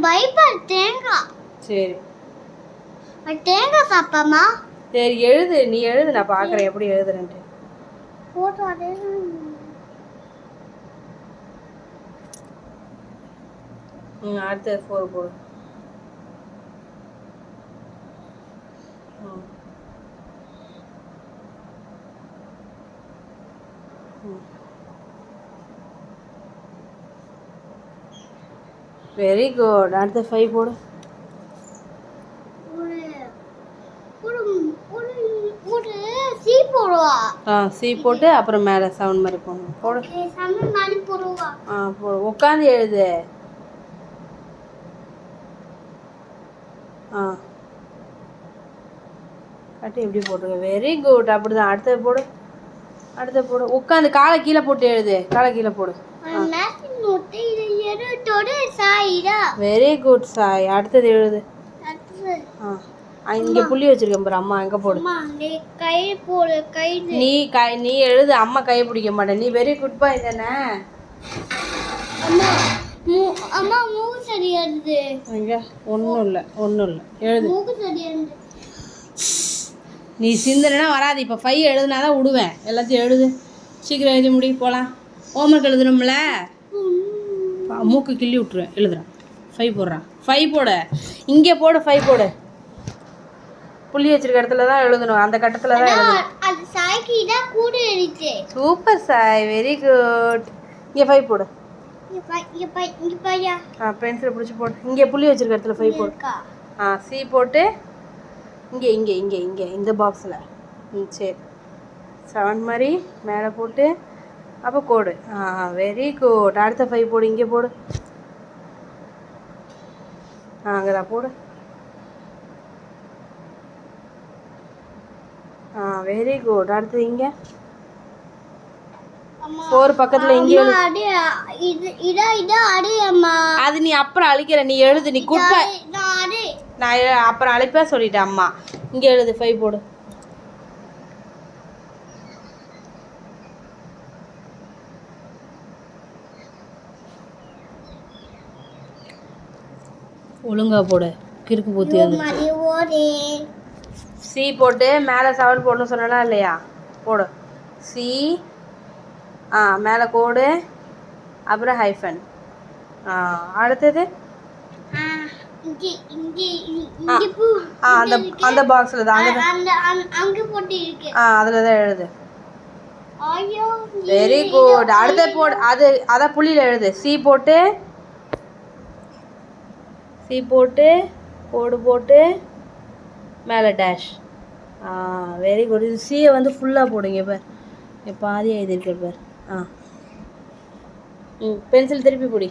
Bible தேங்காய். சரி தேங்காய் சாப்பிடாமா? சரி எழுது, நீ எழுது, நான் பார்க்குறேன் எப்படி எழுதுறேன்ட்டு. போட்டோ அதே அடுத்து 4 போடு. Very good. அடுத்து 5 போடு. சி போட்டு அப்புறம் மேலே 7 மாதிரி போடணும். போடு. போடு. உட்காந்து எழுது. கட்டி எப்படி போட்டுருக்க? Very good. அப்படிதான். அடுத்தது போடு. அடுத்து போடு. உட்காந்து காலை கீழே போட்டு எழுது. காலை கீழே போடு. Very good Sai. அடுத்தது எழுது. இங்கே புள்ளி வச்சிருக்கேன் பாரு. அம்மா எங்கே போடு. நீ எழுது. அம்மா கையை பிடிக்க மாட்டேன். நீ வெரி குட் பாய் தானே. ஒன்றும் இல்லை எழுது. நீ சிந்தனைனா வராது. இப்போ 5 எழுதுனா தான் விடுவேன். எல்லாத்தையும் எழுது. சீக்கிரம் எழுதி முடி. போகலாம். ஹோம்ஒர்க் எழுதணும்ல. மூக்கு கிள்ளி விட்டுருவேன். எழுதுறேன். 5 போடுறான். 5 போடு. இங்கே போடு. 5 போடு. புள்ளி வச்சிருக்க இடத்துல தான் எழுதணும். அந்த கட்டத்தில் தான் எழுதணும். சூப்பர் சாய். Very good. இங்கே 5 போடு. பென்சிலை பிடிச்சி போடு. இங்கே புள்ளி வச்சிருக்க இடத்துல 5 போடு. சி போட்டு இங்கே இங்கே இங்கே இங்கே இந்த பாக்ஸில். சரி 7 மாதிரி மேலே போட்டு அப்போ கோடு. Very good. அடுத்த 5 போடு. இங்கே போடு. அங்கே தான் போடு. Very good. அடுத்து இங்கே 4 பக்கத்தில் இங்கே அது நீ அப்புறம் அழிக்கிற. நீ எழுது. நீ குட் பாய். நான் அப்புறம் அழைப்பா சொல்லிட்டேன் அம்மா. இங்கே எழுது. 5 போடு. ஒழுங்கா போடு. கிறுக்கு பூத்தி வந்து சி போட்டு மேலே 7 போடணும் சொன்னா இல்லையா? போடு. சி மேலே கோடு அப்புறம் ஹைஃபன். அடுத்தது அந்த பாக்ஸில் தான் அதில் தான் எழுது. Very good. அடுத்த போடு. அதான் புள்ளியில் எழுது. சி போட்டு கோடு போட்டு மேலே டேஷ். Very good. இது சியை வந்து ஃபுல்லாக போடுங்க. இப்போ பாதியாக எழுதியிருக்க பார். பென்சில் திருப்பி பிடி.